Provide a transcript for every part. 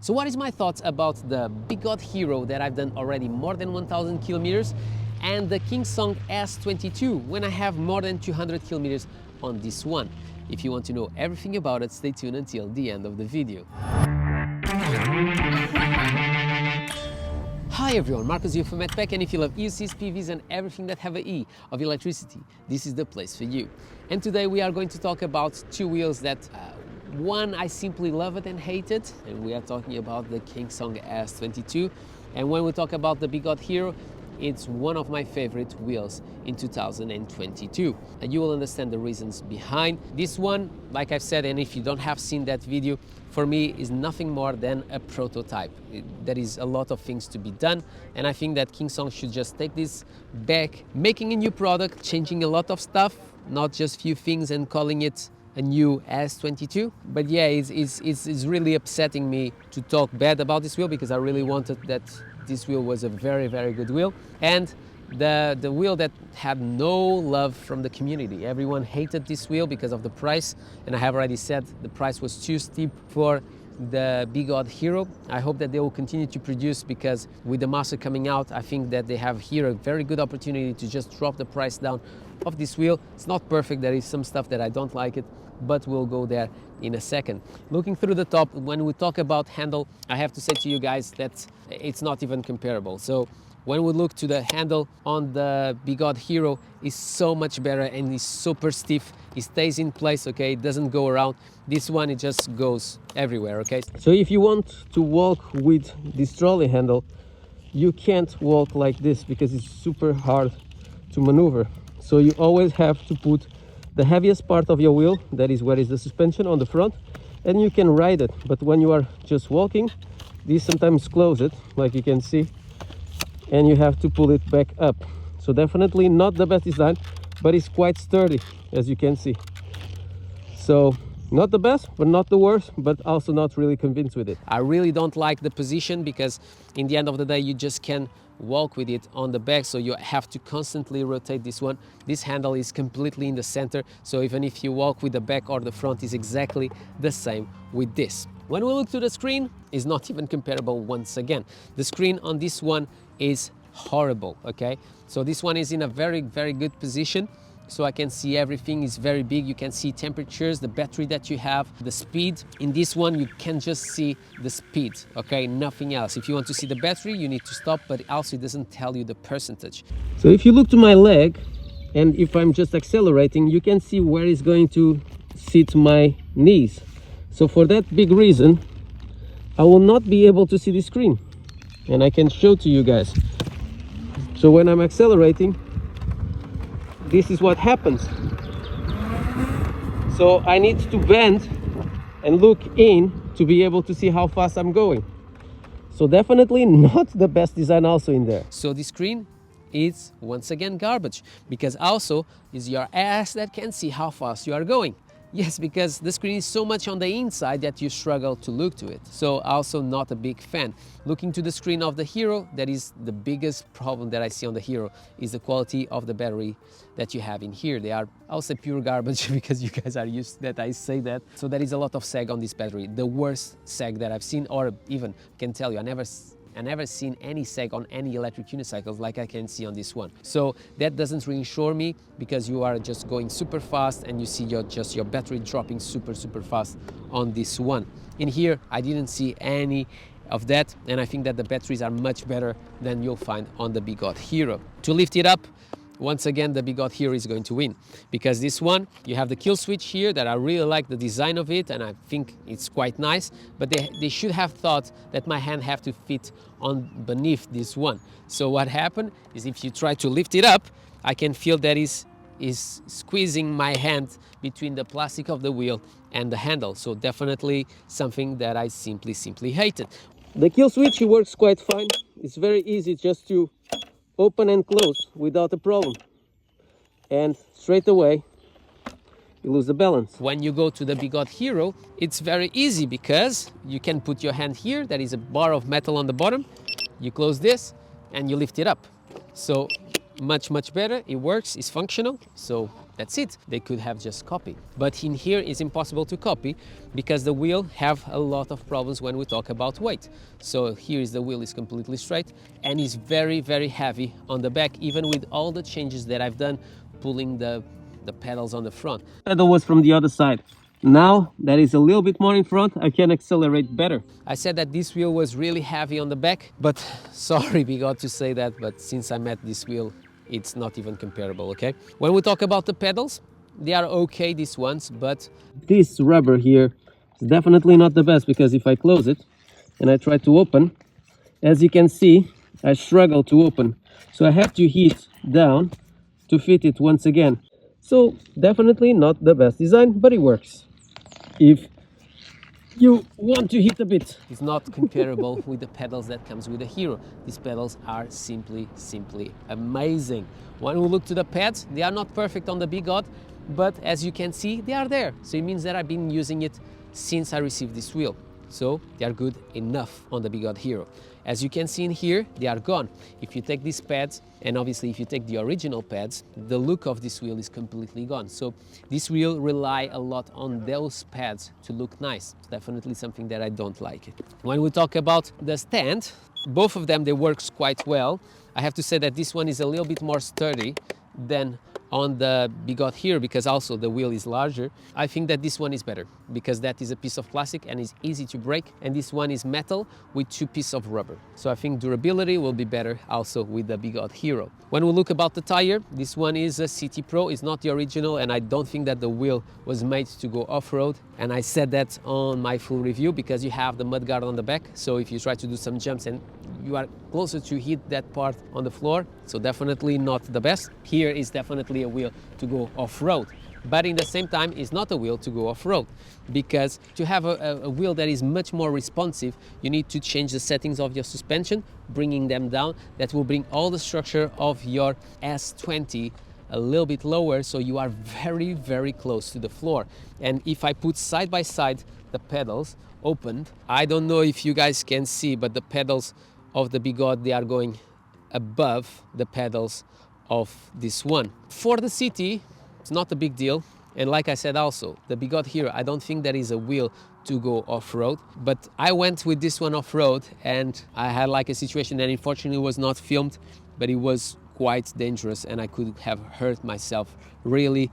So what is my thoughts about the Begode Hero that I've done already more than 1000 kilometers and the Kingson S22 when I have more than 200 kilometers on this one? If you want to know everything about it, stay tuned until the end of the video. Hi everyone, Marcos here from MADpack, and if you love EUCs, PVs and everything that have an E of electricity, this is the place for you. And today we are going to talk about two wheels that one I simply love it and hate it, and we are talking about the Kingson S22. And when we talk about the Begode Hero, it's one of my favorite wheels in 2022. And you will understand the reasons behind. This one, like I've said, and if you don't have seen that video, for me is nothing more than a prototype. There is a lot of things to be done, and I think that Kingson should just take this back, making a new product, changing a lot of stuff, not just few things and calling it a new S22. But yeah, it's really upsetting me to talk bad about this wheel, because I really wanted that this wheel was a very, very good wheel, and the wheel that had no love from the community. Everyone hated this wheel because of the price, and I have already said the price was too steep for the Begode Hero. I hope that they will continue to produce, because with the Master coming out, I think that they have here a very good opportunity to just drop the price down of this wheel. It's not perfect, there is some stuff that I don't like it, but we'll go there in a second. Looking through the top, when we talk about handle, I have to say to you guys that it's not even comparable. So when we look to the handle on the Begode Hero, is so much better and is super stiff. It stays in place, okay? It doesn't go around. This one, it just goes everywhere, okay? So if you want to walk with this trolley handle, you can't walk like this because it's super hard to maneuver. So you always have to put the heaviest part of your wheel, that is where is the suspension, on the front, and you can ride it. But when you are just walking, these sometimes close it, like you can see, and you have to pull it back up. So definitely not the best design, but it's quite sturdy, as you can see. So not the best, but not the worst, but also not really convinced with it. I really don't like the position, because in the end of the day, you just can walk with it on the back, so you have to constantly rotate this one. This handle is completely in the center, so even if you walk with the back or the front, is exactly the same with this. When we look to the screen, it's not even comparable once again. The screen on this one is horrible, okay? So this one is in a very, very good position, so I can see everything is very big. You can see temperatures, the battery that you have, the speed. In this one, you can just see the speed, okay? Nothing else. If you want to see the battery, you need to stop, but also it doesn't tell you the percentage. So if you look to my leg, and if I'm just accelerating, you can see where it's going to sit my knees. So for that big reason, I will not be able to see the screen. And I can show to you guys. So when I'm accelerating, this is what happens. So I need to bend and look in to be able to see how fast I'm going. So definitely not the best design also in there. So the screen is once again garbage, because also is your ass that can see how fast you are going. Yes, because the screen is so much on the inside that you struggle to look to it. So also not a big fan. Looking to the screen of the Hero, that is the biggest problem that I see on the Hero, is the quality of the battery that you have in here. They are, I'll say, pure garbage, because you guys are used that I say that. So there is a lot of sag on this battery. The worst sag that I've seen, or even can tell you, I never seen any sag on any electric unicycles like I can see on this one. So that doesn't reassure me, because you are just going super fast and you see your battery dropping super fast on this one. In here, I didn't see any of that, and I think that the batteries are much better than you'll find on the Begode Hero. To lift it up, once again, the Begode Hero is going to win, because this one, you have the kill switch here that I really like the design of it, and I think it's quite nice, but they should have thought that my hand have to fit on beneath this one. So what happened is, if you try to lift it up, I can feel that is squeezing my hand between the plastic of the wheel and the handle. So definitely something that I simply hated. The kill switch, it works quite fine. It's very easy just to open and close without a problem, and straight away you lose the balance. When you go to the Begode Hero, it's very easy, because you can put your hand here, there is a bar of metal on the bottom, you close this and you lift it up. So much better. It works, it's functional, so that's it. They could have just copied. But in here it's impossible to copy because the wheel have a lot of problems when we talk about weight. So here is the wheel is completely straight and is very heavy on the back, even with all the changes that I've done pulling the pedals on the front. Pedal was from the other side. Now that is a little bit more in front, I can accelerate better. I said that this wheel was really heavy on the back, but sorry Begode to say that, but since I met this wheel, it's not even comparable, okay? When we talk about the pedals, they are okay, these ones, but this rubber here is definitely not the best, because if I close it and I try to open, as you can see, I struggle to open. So I have to hit down to fit it once again. So definitely not the best design, but it works. If you want to hit a bit. It's not comparable with the pedals that comes with the Hero. These pedals are simply amazing. When we look to the pads, they are not perfect on the Begode, but as you can see, they are there. So it means that I've been using it since I received this wheel. So they are good enough on the Begode Hero. As you can see in here, they are gone. If you take these pads, and obviously if you take the original pads, the look of this wheel is completely gone. So this wheel rely a lot on those pads to look nice. It's definitely something that I don't like. When we talk about the stand, both of them, they works quite well. I have to say that this one is a little bit more sturdy than on the Begode Hero, because also the wheel is larger. I think that this one is better because that is a piece of plastic and is easy to break, and this one is metal with two pieces of rubber. So I think durability will be better also with the Begode Hero. When we look about the tire, this one is a CT Pro, it's not the original, and I don't think that the wheel was made to go off-road. And I said that on my full review, because you have the mud guard on the back, so if you try to do some jumps and you are closer to hit that part on the floor, so definitely not the best. Here is definitely a wheel to go off-road, but in the same time it's not a wheel to go off-road, because to have a wheel that is much more responsive, you need to change the settings of your suspension, bringing them down. That will bring all the structure of your S20 a little bit lower, so you are very close to the floor. And if I put side by side the pedals opened, I don't know if you guys can see, but the pedals of the Begode, they are going above the pedals of this one. For the city, it's not a big deal. And like I said also, the Begode Hero, I don't think there is a wheel to go off-road, but I went with this one off-road and I had like a situation that unfortunately was not filmed, but it was quite dangerous and I could have hurt myself really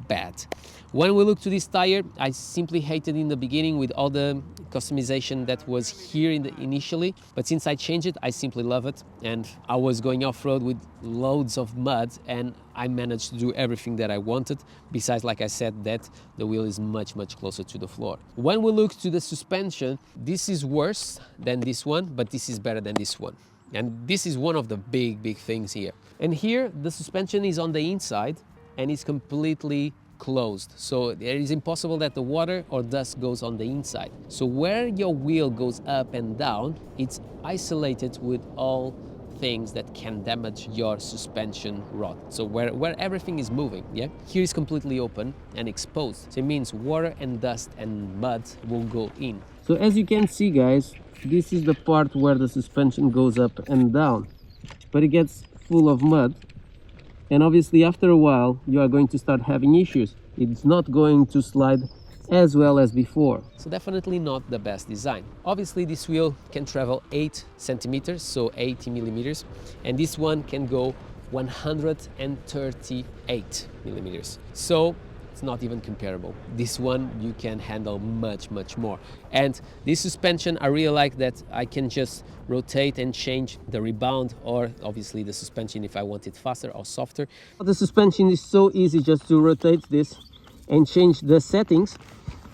bad. When we look to this tire, I simply hated in the beginning with all the customization that was here initially, but since I changed it, I simply love it. And I was going off-road with loads of mud and I managed to do everything that I wanted, besides, like I said, that the wheel is much closer to the floor. When we look to the suspension, this is worse than this one, but this is better than this one. And this is one of the big things here. And here the suspension is on the inside and it's completely closed, so it is impossible that the water or dust goes on the inside. So where your wheel goes up and down, it's isolated with all things that can damage your suspension rod. So where everything is moving, yeah, here is completely open and exposed, so it means water and dust and mud will go in. So as you can see, guys, this is the part where the suspension goes up and down, but it gets full of mud. And obviously after a while you are going to start having issues. It's not going to slide as well as before. So definitely not the best design. Obviously this wheel can travel 8 centimeters, so 80 millimeters, and this one can go 138 millimeters. So it's not even comparable. This one you can handle much more. And this suspension, I really like that I can just rotate and change the rebound, or obviously the suspension if I want it faster or softer. The suspension is so easy just to rotate this and change the settings.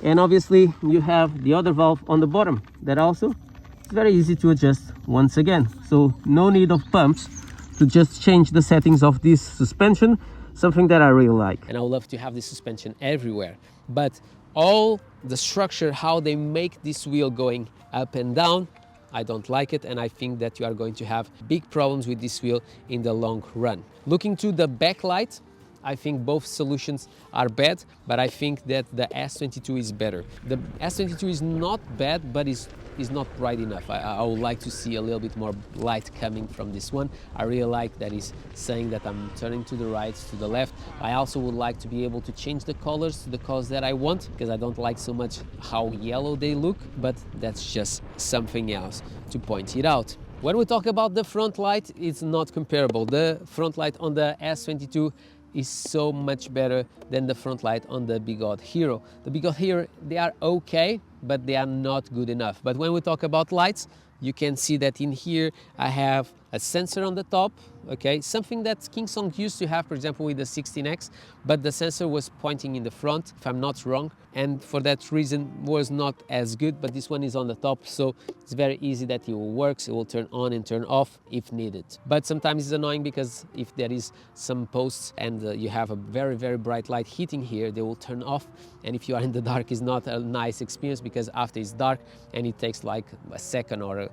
And obviously you have the other valve on the bottom that also it's very easy to adjust once again. So no need of pumps to just change the settings of this suspension. Something that I really like. And I would love to have this suspension everywhere, but all the structure, how they make this wheel going up and down, I don't like it, and I think that you are going to have big problems with this wheel in the long run. Looking to the backlight, I think both solutions are bad, but I think that the S22 is better. The S22 is not bad, but is not bright enough. I would like to see a little bit more light coming from this one. I really like that it's saying that I'm turning to the right, to the left. I also would like to be able to change the colors to the colors that I want, because I don't like so much how yellow they look, but that's just something else to point it out. When we talk about the front light, it's not comparable. The front light on the S22 is so much better than the front light on the Begode Hero. The Begode Hero, they are okay, but they are not good enough. But when we talk about lights, you can see that in here I have a sensor on the top, okay, something that Kingsong used to have, for example, with the 16X, but the sensor was pointing in the front, if I'm not wrong, and for that reason was not as good, but this one is on the top, so it's very easy that it will work. It will turn on and turn off if needed. But sometimes it's annoying because if there is some posts and you have a very, very bright light hitting here, they will turn off, and if you are in the dark, it's not a nice experience, because after it's dark and it takes like a second or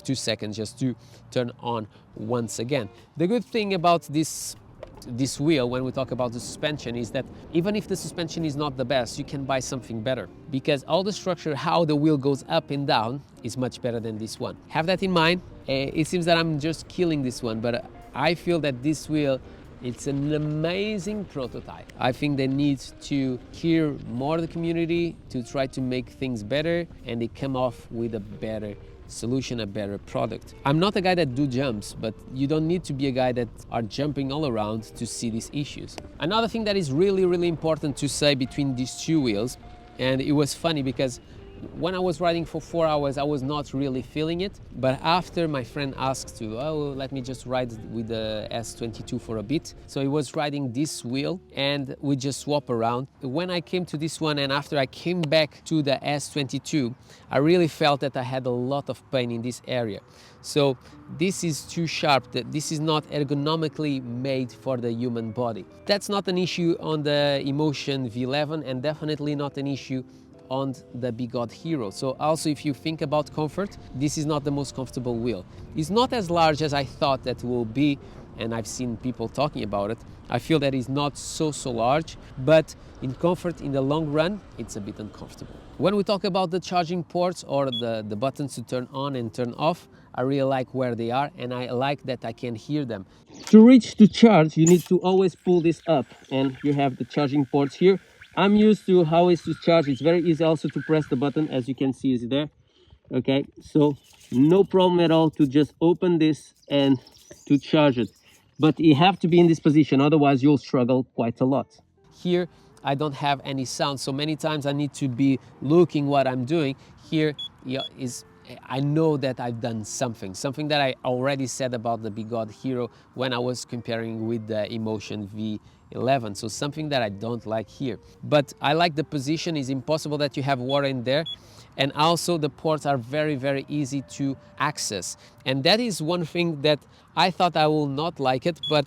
2 seconds just to turn on once again. The good thing about this wheel, when we talk about the suspension, is that even if the suspension is not the best, you can buy something better, because all the structure, how the wheel goes up and down, is much better than this one. Have that in mind. It seems that I'm just killing this one, but I feel that this wheel, it's an amazing prototype. I think they need to hear more of the community to try to make things better, and they come off with a better solution, a better product. I'm not a guy that do jumps, but you don't need to be a guy that are jumping all around to see these issues. Another thing that is really, really important to say between these two wheels, and it was funny because when I was riding for 4 hours, I was not really feeling it. But after my friend asked to, oh, let me just ride with the S22 for a bit. So he was riding this wheel and we just swap around. When I came to this one and after I came back to the S22, I really felt that I had a lot of pain in this area. So this is too sharp, that this is not ergonomically made for the human body. That's not an issue on the Emotion V11 and definitely not an issue on the Begode Hero. So also, if you think about comfort, this is not the most comfortable wheel. It's not as large as I thought that it will be, and I've seen people talking about it. I feel that it's not so large, but in comfort, in the long run, it's a bit uncomfortable. When we talk about the charging ports or the buttons to turn on and turn off, I really like where they are, and I like that I can hear them. To reach to charge, you need to always pull this up, and you have the charging ports here. I'm used to how it's to charge. It's very easy also to press the button, as you can see is there. Okay, so no problem at all to just open this and to charge it. But you have to be in this position, otherwise you'll struggle quite a lot. Here, I don't have any sound, so many times I need to be looking what I'm doing. Here I know that I've done something that I already said about the Begode Hero when I was comparing with the Emotion V11. So something that I don't like here. But I like the position. It's impossible that you have water in there. And also the ports are very, very easy to access. And that is one thing that I thought I will not like it, but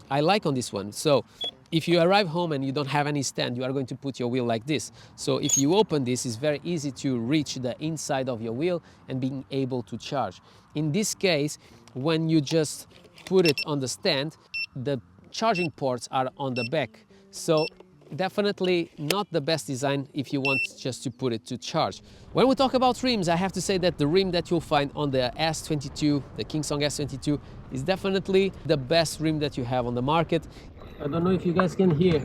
I like on this one. So if you arrive home and you don't have any stand, you are going to put your wheel like this. So if you open this, it's very easy to reach the inside of your wheel and being able to charge. In this case, when you just put it on the stand, the charging ports are on the back. So definitely not the best design if you want just to put it to charge. When we talk about rims, I have to say that the rim that you'll find on the S22, the Kingson S22, is definitely the best rim that you have on the market. I don't know if you guys can hear.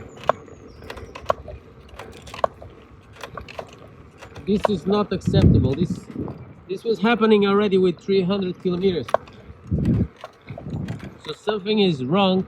This is not acceptable. This was happening already with 300 kilometers. So something is wrong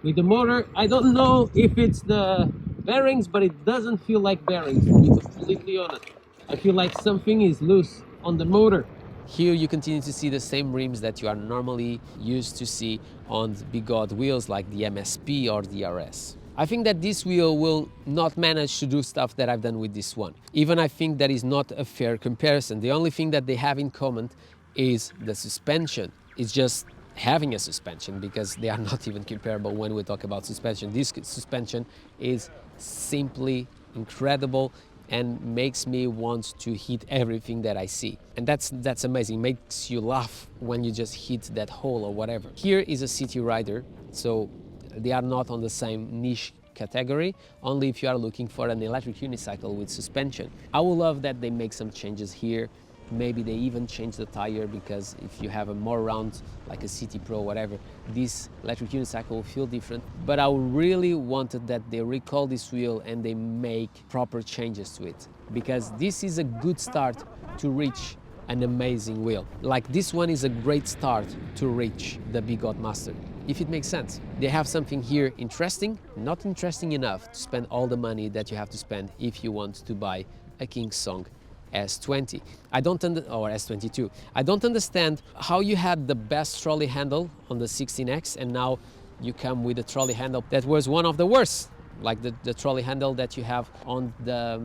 with the motor. I don't know if it's the bearings, but it doesn't feel like bearings, to be completely honest. I feel like something is loose on the motor. Here you continue to see the same rims that you are normally used to see on Begode wheels like the MSP or the RS. I think that this wheel will not manage to do stuff that I've done with this one. Even I think that is not a fair comparison. The only thing that they have in common is the suspension. It's just having a suspension, because they are not even comparable when we talk about suspension. This suspension is simply incredible and makes me want to hit everything that I see. And that's amazing. Makes you laugh when you just hit that hole or whatever. Here is a city rider, so They are not on the same niche category, only if you are looking for an electric unicycle with suspension. I would love that they make some changes here. Maybe they even change the tire, because if you have a more round, like a City Pro, whatever, this electric unicycle will feel different. But I really wanted that they recall this wheel and they make proper changes to it, because this is a good start to reach an amazing wheel. Like this one is a great start to reach the Begode Master, if it makes sense. They have something here interesting, not interesting enough to spend all the money that you have to spend if you want to buy a Kingson S20. Or S22. I don't understand how you had the best trolley handle on the 16X and now you come with a trolley handle that was one of the worst, like the trolley handle that you have on the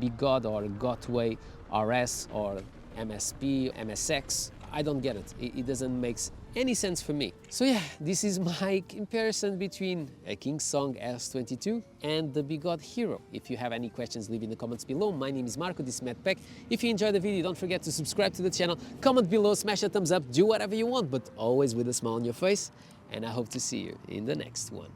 Begode or Gotway RS or MSP, MSX. I don't get it. It doesn't make any sense for me. So yeah, this is my comparison between a Kingson S22 and the Begode Hero. If you have any questions, leave in the comments below. My name is Marco, this is MADpack. If you enjoyed the video, don't forget to subscribe to the channel, comment below, smash a thumbs up, do whatever you want, but always with a smile on your face. And I hope to see you in the next one.